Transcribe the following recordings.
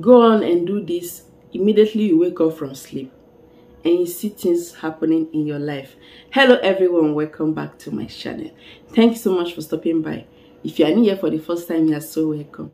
Go on and do this immediately you wake up from sleep and you see things happening in your life. Hello everyone, welcome back to my channel. Thank you so much for stopping by. If you are new here for the first time, you are so welcome.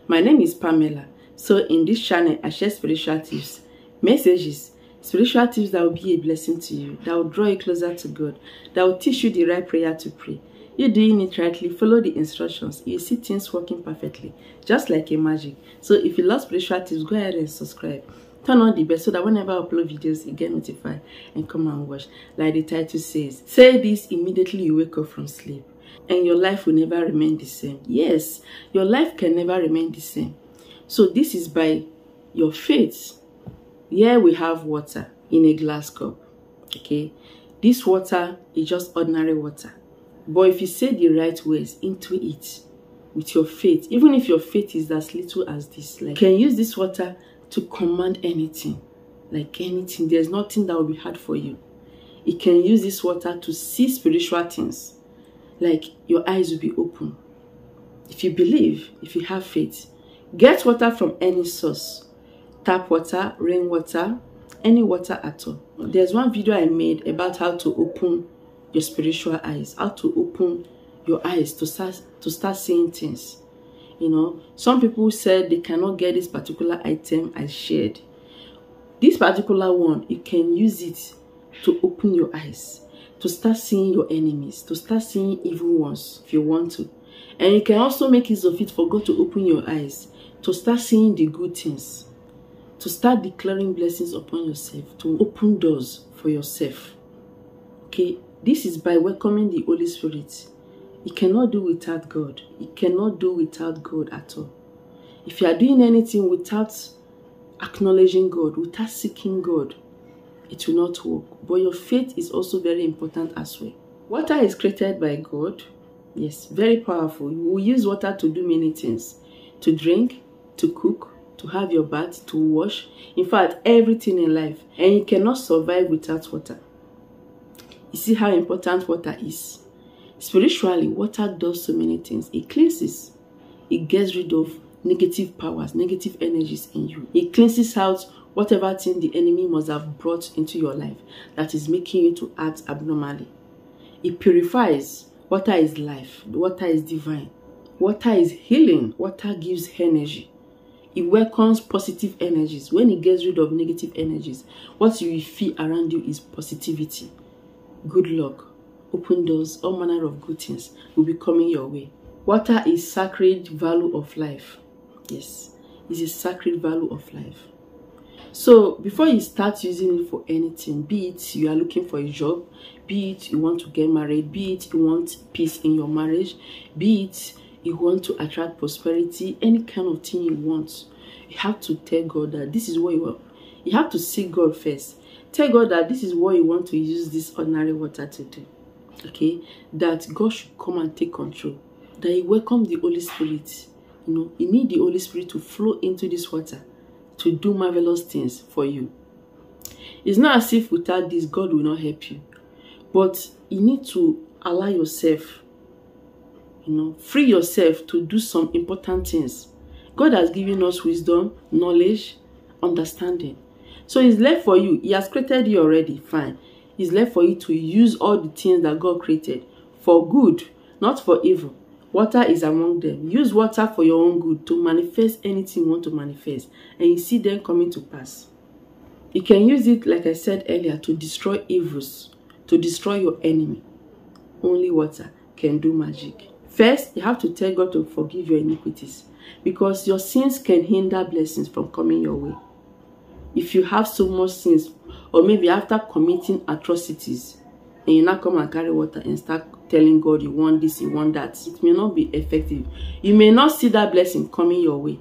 My name is Pamela. So in this channel, I share spiritual tips, messages, spiritual tips that will be a blessing to you, that will draw you closer to God, that will teach you the right prayer to pray. You're doing it rightly, follow the instructions, you see things working perfectly, just like a magic. So if you love spiritual tips, go ahead and subscribe. Turn on the bell so that whenever I upload videos, you get notified and come and watch. Like the title says, say this immediately you wake up from sleep, and your life will never remain the same. Yes, your life can never remain the same. So this is by your faith. Here we have water in a glass cup. Okay, this water is just ordinary water. But if you say the right words into it with your faith, even if your faith is as little as this, like, you can use this water to command anything. Like anything, there's nothing that will be hard for you. You can use this water to see spiritual things. Like your eyes will be open. If you believe, if you have faith, get water from any source. Tap water, rainwater, any water at all. There's one video I made about how to open your spiritual eyes, how to open your eyes to start seeing things. You know, some people said they cannot get this particular item I shared. This particular one, you can use it to open your eyes, to start seeing your enemies, to start seeing evil ones if you want to. And you can also make use of it for God to open your eyes, to start seeing the good things, to start declaring blessings upon yourself, to open doors for yourself. Okay, this is by welcoming the Holy Spirit. You cannot do without God. You cannot do without God at all. If you are doing anything without acknowledging God, without seeking God, it will not work. But your faith is also very important as well. Water is created by God. Yes, very powerful. We use water to do many things. To drink, to cook, to have your bath, to wash. In fact, everything in life. And you cannot survive without water. You see how important water is. Spiritually, water does so many things. It cleanses. It gets rid of negative powers, negative energies in you. It cleanses out whatever thing the enemy must have brought into your life that is making you to act abnormally. It purifies. Water is life. Water is divine. Water is healing. Water gives energy. It welcomes positive energies. When it gets rid of negative energies, what you will feel around you is positivity. Good luck, open doors, all manner of good things will be coming your way. Water is sacred value of life. Yes, it's a sacred value of life. So before you start using it for anything, be it you are looking for a job, be it you want to get married, be it you want peace in your marriage, be it you want to attract prosperity, any kind of thing you want, you have to tell God that this is what you want. You have to seek God first. Tell God that this is what you want to use this ordinary water to do. Okay? That God should come and take control. That you welcome the Holy Spirit. You know, you need the Holy Spirit to flow into this water to do marvelous things for you. It's not as if without this, God will not help you. But you need to allow yourself, you know, free yourself to do some important things. God has given us wisdom, knowledge, understanding. So it's left for you. He has created you already. Fine. It's left for you to use all the things that God created for good, not for evil. Water is among them. Use water for your own good to manifest anything you want to manifest. And you see them coming to pass. You can use it, like I said earlier, to destroy evils, to destroy your enemy. Only water can do magic. First, you have to tell God to forgive your iniquities, because your sins can hinder blessings from coming your way. If you have so much sins, or maybe after committing atrocities, and you now come and carry water and start telling God you want this, you want that, it may not be effective. You may not see that blessing coming your way.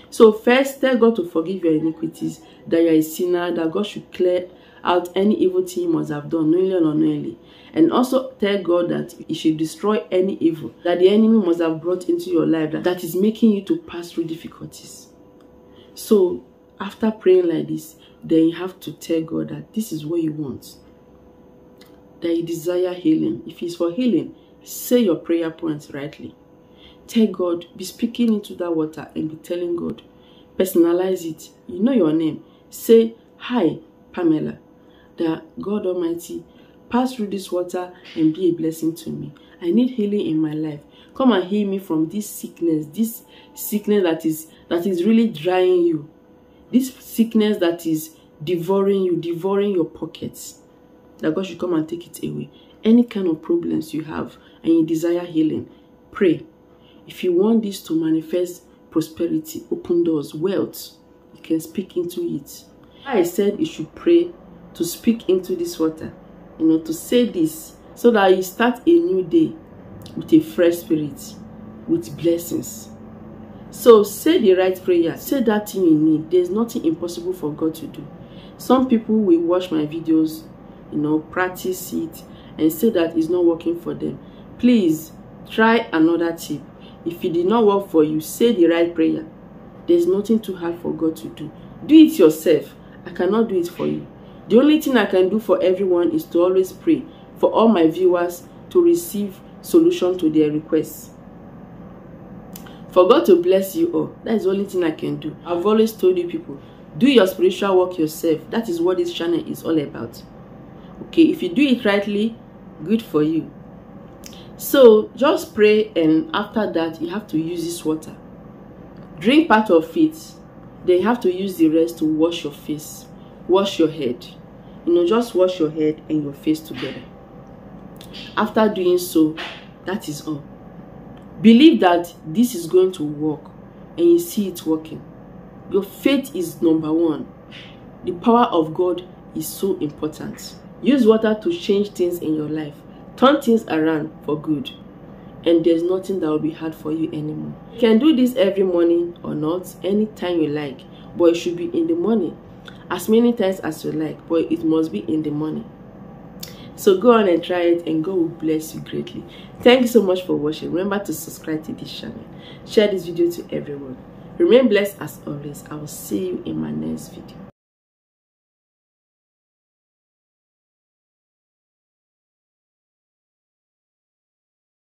So first, tell God to forgive your iniquities, that you are a sinner, that God should clear out any evil thing you must have done, knowingly or unknowingly. And also tell God that He should destroy any evil that the enemy must have brought into your life that is making you to pass through difficulties. So after praying like this, then you have to tell God that this is what you want, that you desire healing. If it's for healing, say your prayer points rightly. Tell God, be speaking into that water and be telling God. Personalize it. You know your name. Say, hi, Pamela. That God Almighty, pass through this water and be a blessing to me. I need healing in my life. Come and heal me from this sickness that is really drying you. This sickness that is devouring you, devouring your pockets. That God should come and take it away. Any kind of problems you have and you desire healing, pray. If you want this to manifest prosperity, open doors, wealth, you can speak into it. I said you should pray to speak into this water, to say this, so that you start a new day with a fresh spirit, with blessings. So say the right prayer, say that thing you need. There's nothing impossible for God to do. Some people will watch my videos, practice it, and say that it's not working for them. Please try another tip. If it did not work for you, say the right prayer. There's nothing too hard for God to do. Do it yourself. I cannot do it for you. The only thing I can do for everyone is to always pray for all my viewers to receive solution to their requests. For God to bless you all. That is the only thing I can do. I've always told you people, do your spiritual work yourself. That is what this channel is all about. Okay, if you do it rightly, good for you. So just pray, and after that you have to use this water. Drink part of it, then you have to use the rest to wash your face, wash your head. Just wash your head and your face together. After doing so, that is all. Believe that this is going to work and you see it working. Your faith is number one. The power of God is so important. Use water to change things in your life. Turn things around for good. And there's nothing that will be hard for you anymore. You can do this every morning or not, anytime you like. But it should be in the morning. As many times as you like, but it must be in the morning. So go on and try it, and God will bless you greatly. Thank you so much for watching. Remember to subscribe to this channel. Share this video to everyone. Remain blessed as always. I will see you in my next video.